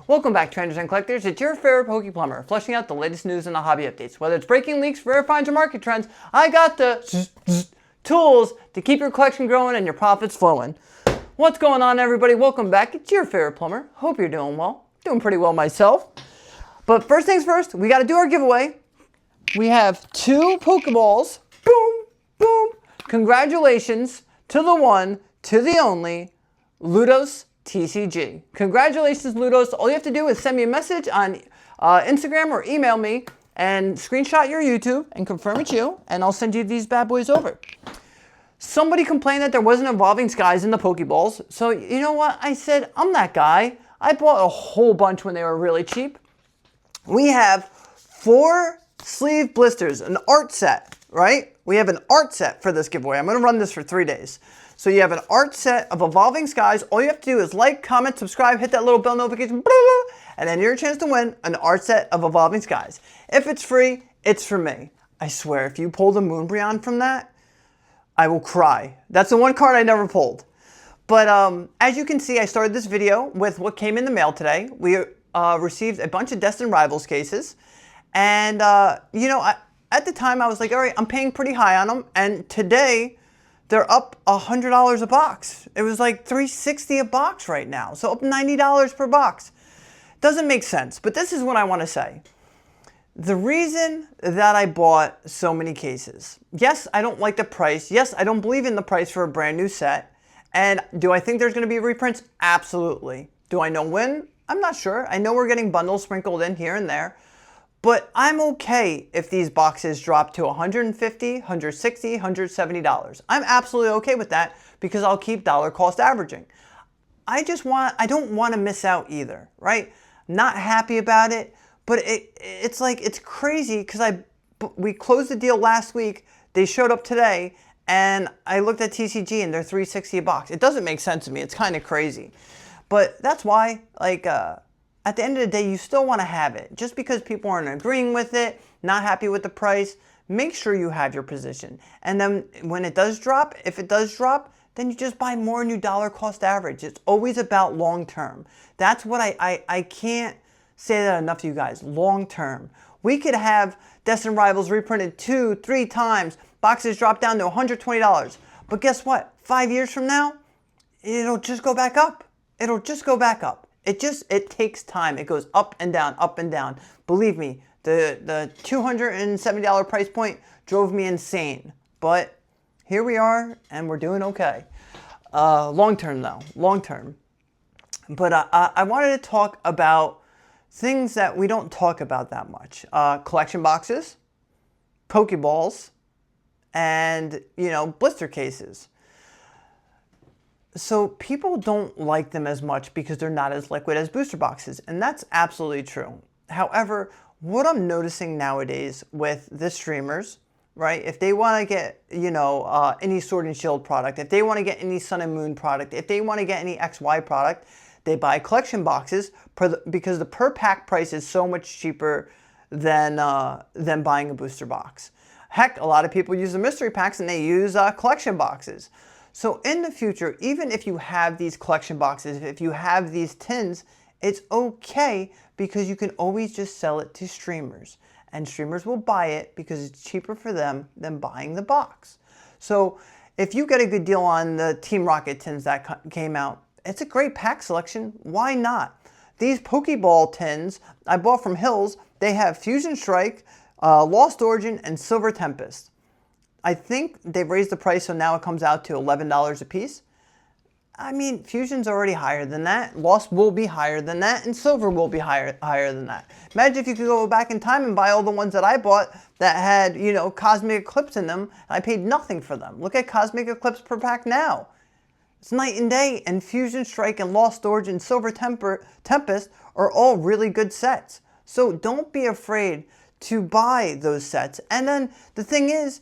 Welcome back, trenders and collectors. It's your favorite Poke Plumber, flushing out the latest news and the hobby updates. Whether it's breaking leaks, rare finds, or market trends, I got the tools to keep your collection growing and your profits flowing. What's going on, everybody? Welcome back. It's your favorite plumber. Hope you're doing well. Doing pretty well myself. But first things first, we got to do our giveaway. We have 2 Pokeballs. Boom, boom. Congratulations to the one, to the only, Ludos TCG. Congratulations, Ludos. All you have to do is send me a message on Instagram or email me and screenshot your YouTube and confirm it's you, and I'll send you these bad boys over. Somebody complained that there wasn't evolving skies in the Pokeballs, so you know what? I said, I'm that guy. I bought a whole bunch when they were really cheap. We have 4 sleeve blisters, an art set, right? We have an art set for this giveaway. I'm going to run this for 3 days. So you have an art set of Evolving Skies. All you have to do is like, comment, subscribe, hit that little bell notification, and then you're a chance to win an art set of Evolving Skies. If it's free, it's for me. I swear, if you pull the Moonbreon from that, I will cry. That's the one card I never pulled. But as you can see, I started this video with what came in the mail today. We received a bunch of Destined Rivals cases. And, you know, at the time I was like, all right, I'm paying pretty high on them. And today, they're up $100 a box. It was like $3.60 a box right now. So up $90 per box. Doesn't make sense, but this is what I want to say. The reason that I bought so many cases, yes, I don't like the price. Yes, I don't believe in the price for a brand new set. And do I think there's going to be reprints? Absolutely. Do I know when? I'm not sure. I know we're getting bundles sprinkled in here and there. But I'm okay if these boxes drop to $150, $160, $170. I'm absolutely okay with that because I'll keep dollar cost averaging. I don't want to miss out either, right? Not happy about it, but it's like, it's crazy because we closed the deal last week. They showed up today and I looked at TCG and they're $3.60 a box. It doesn't make sense to me. It's kind of crazy. But that's why, like, at the end of the day, you still want to have it. Just because people aren't agreeing with it, not happy with the price, make sure you have your position. And then when it does drop, if it does drop, then you just buy more and you dollar cost average. It's always about long term. That's what I can't say that enough to you guys. Long term. We could have Destined Rivals reprinted 2, 3 times. Boxes drop down to $120. But guess what? 5 years from now, it'll just go back up. It'll just go back up. It takes time. It goes up and down, up and down. Believe me, the $270 price point drove me insane. But here we are, and we're doing okay. Long term, though. Long term. But I wanted to talk about things that we don't talk about that much. Collection boxes, Pokeballs, and, you know, blister cases. So people don't like them as much because they're not as liquid as booster boxes, and that's absolutely true. However, what I'm noticing nowadays with the streamers, right, if they want to get, you know, any Sword and Shield product, if they want to get any Sun and Moon product, if they want to get any XY product, they buy collection boxes because the per pack price is so much cheaper than buying a booster box. Heck, a lot of people use the mystery packs and they use collection boxes. So in the future, even if you have these collection boxes, if you have these tins, it's okay because you can always just sell it to streamers. And streamers will buy it because it's cheaper for them than buying the box. So if you get a good deal on the Team Rocket tins that came out, it's a great pack selection. Why not? These Pokeball tins I bought from Hills, they have Fusion Strike, Lost Origin, and Silver Tempest. I think they've raised the price, so now it comes out to $11 a piece. I mean, Fusion's already higher than that. Lost will be higher than that, and Silver will be higher than that. Imagine if you could go back in time and buy all the ones that I bought that had, you know, Cosmic Eclipse in them, and I paid nothing for them. Look at Cosmic Eclipse per pack now. It's night and day, and Fusion Strike and Lost Origin and Silver Tempest are all really good sets. So don't be afraid to buy those sets. And then the thing is,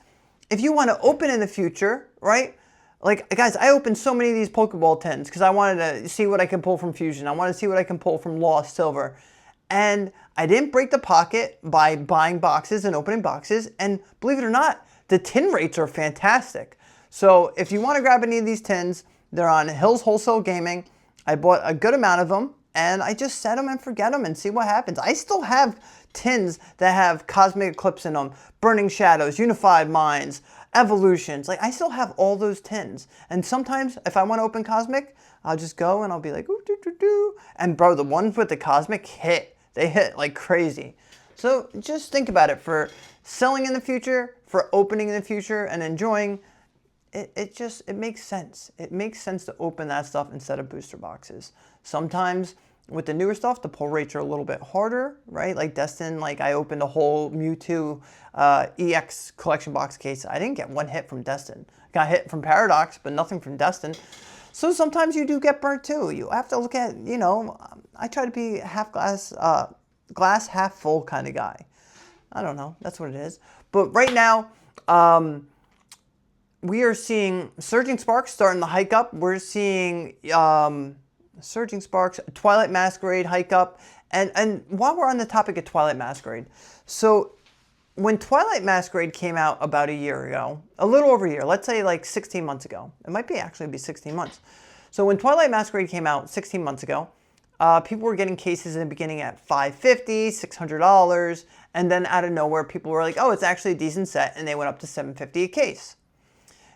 if you want to open in the future, right? Like, guys, I opened so many of these Pokeball tins because I wanted to see what I can pull from Fusion. I wanted to see what I can pull from Lost Silver. And I didn't break the pocket by buying boxes and opening boxes. And believe it or not, the tin rates are fantastic. So if you want to grab any of these tins, They're on Hills Wholesale Gaming. I bought a good amount of them, and I just set them and forget them and see what happens. I still have tins that have Cosmic Eclipse in them, Burning Shadows, Unified Minds, Evolutions. Like, I still have all those tins. And sometimes, if I want to open Cosmic, I'll just go and I'll be like, ooh, doo, doo, doo. And bro, the ones with the Cosmic hit. They hit like crazy. So just think about it for selling in the future, for opening in the future, and enjoying. It makes sense. It makes sense to open that stuff instead of booster boxes. Sometimes with the newer stuff, the pull rates are a little bit harder, right? Like Destin, like I opened a whole Mewtwo EX collection box case. I didn't get one hit from Destin. Got hit from Paradox, but nothing from Destin. So sometimes you do get burnt too. You have to look at, you know, I try to be glass half full kind of guy. I don't know. That's what it is. But right now, we are seeing Surging Sparks starting to hike up. We're seeing Surging Sparks, Twilight Masquerade hike up. And while we're on the topic of Twilight Masquerade, so when Twilight Masquerade came out about a year ago, a little over a year, let's say like 16 months ago. It might be actually be 16 months. So when Twilight Masquerade came out 16 months ago, people were getting cases in the beginning at $550, $600, and then out of nowhere, people were like, oh, it's actually a decent set, and they went up to $750 a case.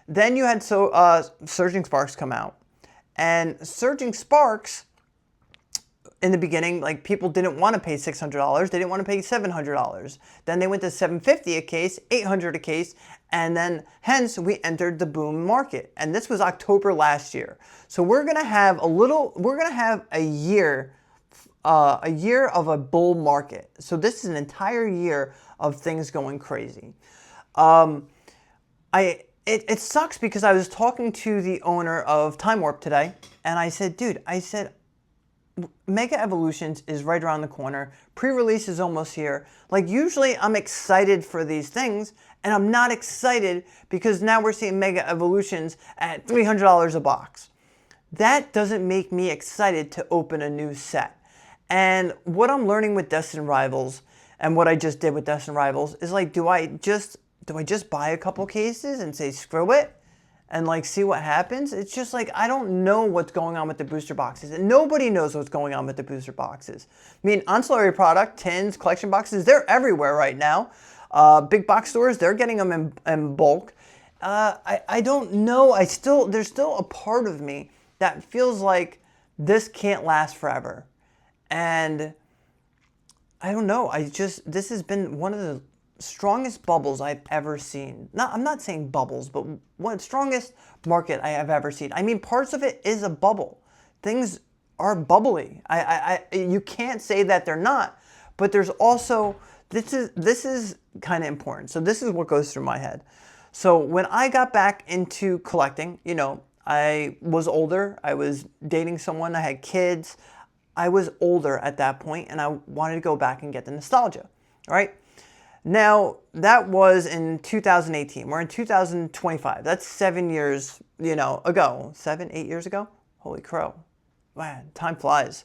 Then you had Surging Sparks come out. And Surging Sparks, in the beginning, like people didn't want to pay $600. They didn't want to pay $700. Then they went to $750 a case, $800 a case, and then hence we entered the boom market. And this was October last year. So we're gonna have a year of a bull market. So this is an entire year of things going crazy. It sucks because I was talking to the owner of Time Warp today, and I said, dude, Mega Evolutions is right around the corner. Pre-release is almost here. Like, usually I'm excited for these things, and I'm not excited because now we're seeing Mega Evolutions at $300 a box. That doesn't make me excited to open a new set. And what I'm learning with Destined Rivals, and what I just did with Destined Rivals, is like, do I just buy a couple cases and say screw it and like see what happens? It's just like, I don't know what's going on with the booster boxes, and nobody knows what's going on with the booster boxes. I mean, ancillary product, tins, collection boxes, they're everywhere right now. Big box stores, they're getting them in bulk. I don't know. There's still a part of me that feels like this can't last forever. And I don't know. This has been one of the strongest bubbles I've ever seen. I'm not saying bubbles, but one strongest market I have ever seen. I mean, parts of it is a bubble. Things are bubbly. You can't say that they're not, but there's also, this is kind of important. So this is what goes through my head. So when I got back into collecting, you know, I was older. I was dating someone. I had kids. I was older at that point, and I wanted to go back and get the nostalgia, right? Now, that was in 2018. We're in 2025. That's 7 years, ago. 7, 8 years ago? Holy crow. Man, time flies.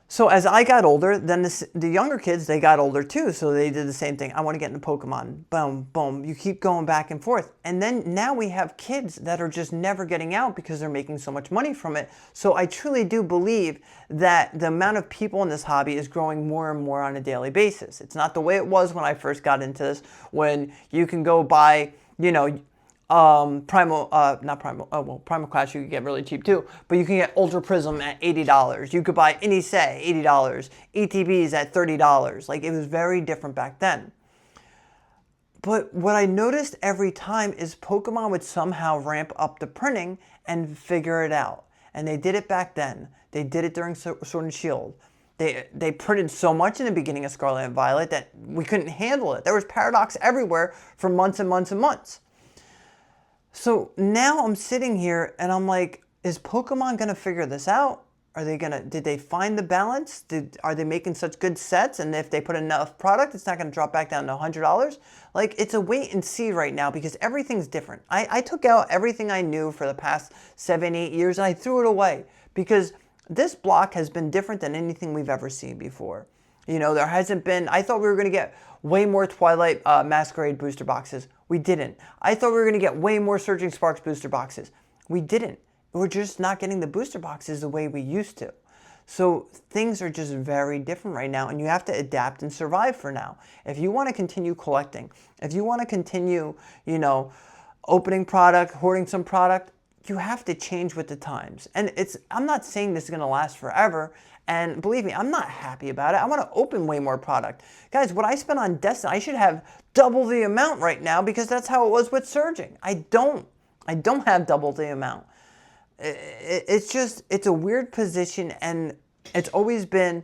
So as I got older, then the younger kids, they got older too. So they did the same thing. I want to get into Pokemon. Boom, boom. You keep going back and forth. And then now we have kids that are just never getting out because they're making so much money from it. So I truly do believe that the amount of people in this hobby is growing more and more on a daily basis. It's not the way it was when I first got into this, when you can go buy, Primal Clash you could get really cheap too, but you can get Ultra Prism at $80. You could buy any set $80, ETBs at $30. Like, it was very different back then. But what I noticed every time is Pokemon would somehow ramp up the printing and figure it out. And they did it back then. They did it during Sword and Shield. They printed so much in the beginning of Scarlet and Violet that we couldn't handle it. There was Paradox everywhere for months and months and months. So now I'm sitting here and I'm like, is Pokemon going to figure this out? Did they find the balance? Are they making such good sets? And if they put enough product, it's not going to drop back down to $100? Like, it's a wait and see right now because everything's different. I took out everything I knew for the past 7, 8 years and I threw it away because this block has been different than anything we've ever seen before. There hasn't been, I thought we were going to get way more Twilight Masquerade booster boxes. We didn't. I thought we were going to get way more Surging Sparks booster boxes. We didn't. We're just not getting the booster boxes the way we used to. So things are just very different right now, and you have to adapt and survive for now. If you want to continue collecting, if you want to continue, opening product, hoarding some product, you have to change with the times. And I'm not saying this is going to last forever. And believe me, I'm not happy about it. I want to open way more product. Guys, what I spent on Destined, I should have double the amount right now because that's how it was with Surging. I don't have double the amount. It's a weird position, and it's always been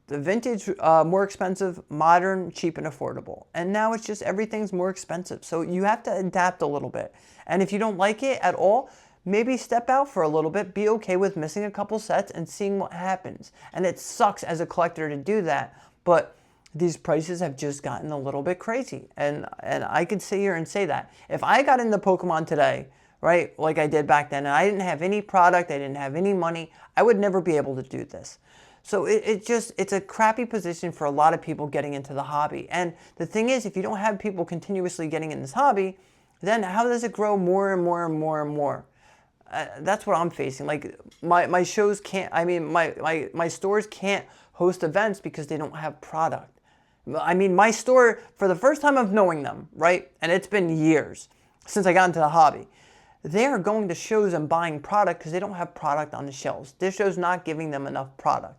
the vintage more expensive, modern, cheap, and affordable. And now it's just everything's more expensive. So you have to adapt a little bit. And if you don't like it at all, maybe step out for a little bit, be okay with missing a couple sets and seeing what happens. And it sucks as a collector to do that, but these prices have just gotten a little bit crazy. And I could sit here and say that. If I got into Pokemon today, right, like I did back then, and I didn't have any product, I didn't have any money, I would never be able to do this. So it's a crappy position for a lot of people getting into the hobby. And the thing is, if you don't have people continuously getting in this hobby, then how does it grow more and more and more and more? That's what I'm facing. Like my shows can't, my stores can't host events because they don't have product. I mean, my store, for the first time of knowing them, right, and it's been years since I got into the hobby, they are going to shows and buying product because they don't have product on the shelves. This show's not giving them enough product.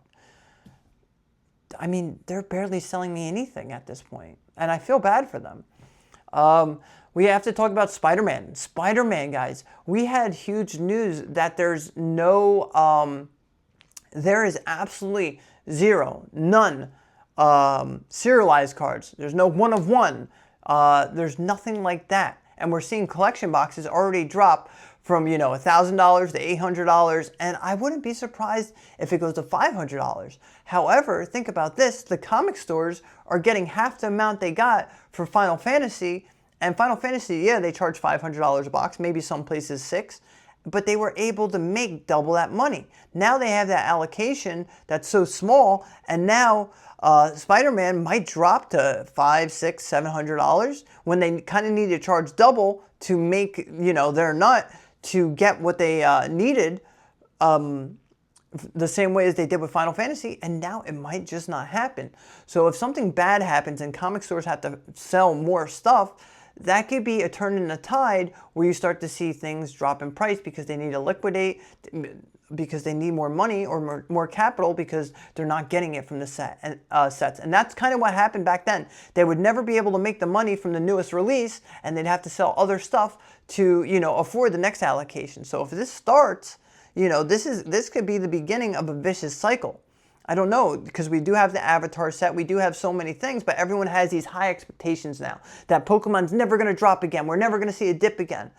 I mean, they're barely selling me anything at this point, and I feel bad for them. We have to talk about Spider-Man. Spider-Man, guys, we had huge news that there is absolutely none serialized cards. There's no one of one. There's nothing like that. And we're seeing collection boxes already drop from, $1,000 to $800, and I wouldn't be surprised if it goes to $500. However, think about this, the comic stores are getting half the amount they got for Final Fantasy, and Final Fantasy, yeah, they charge $500 a box, maybe some places $600, but they were able to make double that money. Now they have that allocation that's so small, and now Spider-Man might drop to $500, $600, $700 when they kind of need to charge double to make, their nut to get what they needed the same way as they did with Final Fantasy, and now it might just not happen. So if something bad happens and comic stores have to sell more stuff, that could be a turn in the tide where you start to see things drop in price because they need to liquidate, because they need more money or more capital because they're not getting it from the sets. And that's kind of what happened back then. They would never be able to make the money from the newest release, and they'd have to sell other stuff to, afford the next allocation. So if this starts, this could be the beginning of a vicious cycle. I don't know, because we do have the Avatar set, we do have so many things, but everyone has these high expectations now that Pokemon's never going to drop again, we're never going to see a dip again.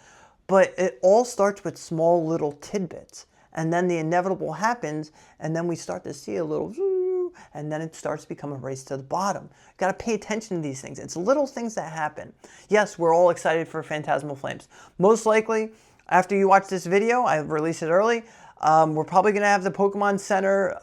But it all starts with small little tidbits, and then the inevitable happens, and then we start to see a little, and then it starts to become a race to the bottom. Got to pay attention to these things. It's little things that happen. Yes, we're all excited for Phantasmal Flames. Most likely, after you watch this video, I release it early, we're probably going to have the Pokemon Center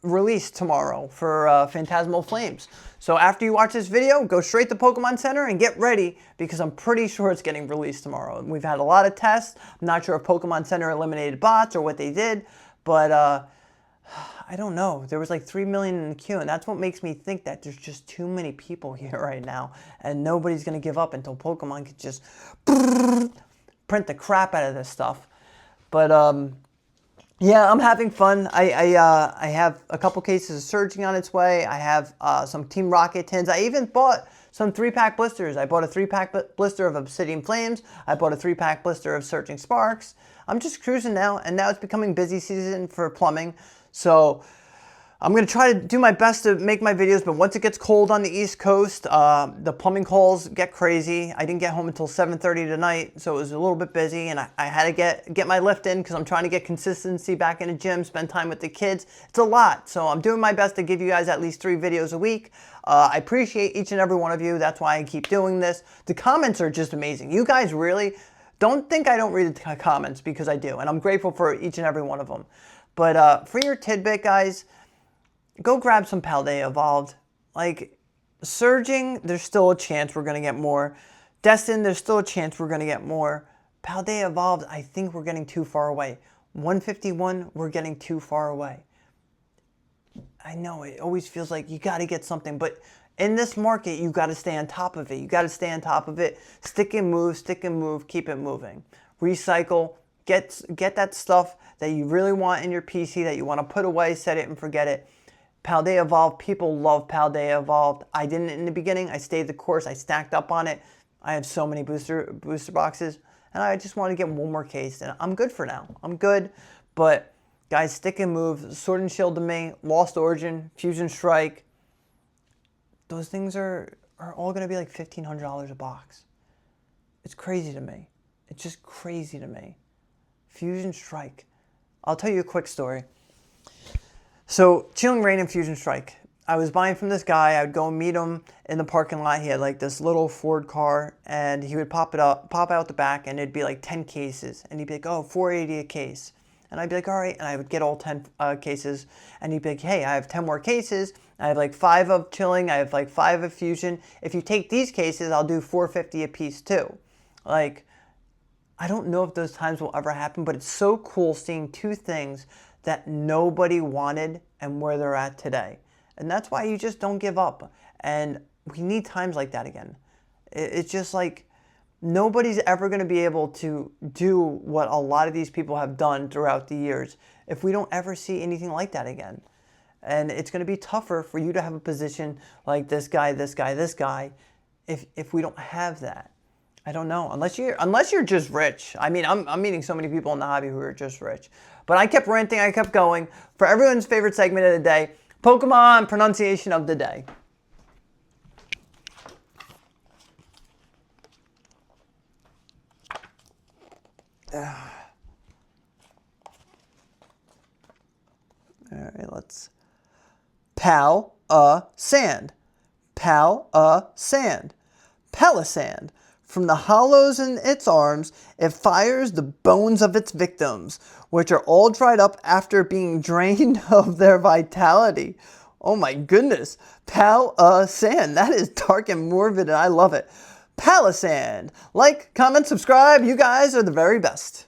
release tomorrow for Phantasmal Flames. So after you watch this video, go straight to Pokemon Center and get ready because I'm pretty sure it's getting released tomorrow. We've had a lot of tests. I'm not sure if Pokemon Center eliminated bots or what they did, but I don't know. There was like 3 million in the queue, and that's what makes me think that there's just too many people here right now, and nobody's going to give up until Pokemon could just print the crap out of this stuff. But yeah, I'm having fun. I have a couple cases of Surging on its way. I have some Team Rocket tins. I even bought some 3-pack blisters. I bought a 3-pack blister of Obsidian Flames. I bought a 3-pack blister of Surging Sparks. I'm just cruising now, and now it's becoming busy season for plumbing. So I'm going to try to do my best to make my videos, but once it gets cold on the East Coast, the plumbing calls get crazy. I didn't get home until 7:30 tonight, so it was a little bit busy, and I had to get my lift in because I'm trying to get consistency back in the gym, spend time with the kids. It's a lot, so I'm doing my best to give you guys at least 3 videos a week. I appreciate each and every one of you. That's why I keep doing this. The comments are just amazing. You guys really don't think I don't read the comments, because I do, and I'm grateful for each and every one of them. But for your tidbit, guys, go grab some Paldea Evolved. Like, Surging, there's still a chance we're going to get more. Destined, there's still a chance we're going to get more. Paldea Evolved, I think we're getting too far away. 151, we're getting too far away. I know, it always feels like you got to get something, but in this market, you got to stay on top of it. You got to stay on top of it. Stick and move, keep it moving. Recycle, get that stuff that you really want in your PC that you want to put away, set it and forget it. Paldea Evolved, people love Paldea Evolved. I didn't in the beginning. I stayed the course. I stacked up on it. I have so many booster boxes, and I just want to get one more case, and I'm good for now. I'm good, but guys, stick and move. Sword and Shield to me, Lost Origin, Fusion Strike. Those things are all going to be like $1,500 a box. It's crazy to me. It's just crazy to me. Fusion Strike. I'll tell you a quick story. So, Chilling Reign and Fusion Strike. I was buying from this guy. I would go meet him in the parking lot. He had like this little Ford car, and he would pop out the back, and it'd be like 10 cases. And he'd be like, oh, $4.80 a case. And I'd be like, all right. And I would get all 10 cases. And he'd be like, hey, I have 10 more cases. I have like 5 of Chilling. I have like 5 of Fusion. If you take these cases, I'll do $4.50 a piece too. Like, I don't know if those times will ever happen, but it's so cool seeing two things that nobody wanted and where they're at today. And that's why you just don't give up. And we need times like that again. It's just like nobody's ever going to be able to do what a lot of these people have done throughout the years if we don't ever see anything like that again. And it's going to be tougher for you to have a position like this guy, if we don't have that. I don't know, unless you're just rich. I mean, I'm meeting so many people in the hobby who are just rich. But I kept ranting, I kept going. For everyone's favorite segment of the day, Pokemon pronunciation of the day. All right, let's. Sand. Sand. Palisand. From the hollows in its arms, it fires the bones of its victims, which are all dried up after being drained of their vitality. Oh my goodness. Palisand. That is dark and morbid, and I love it. Palisand. Like, comment, subscribe. You guys are the very best.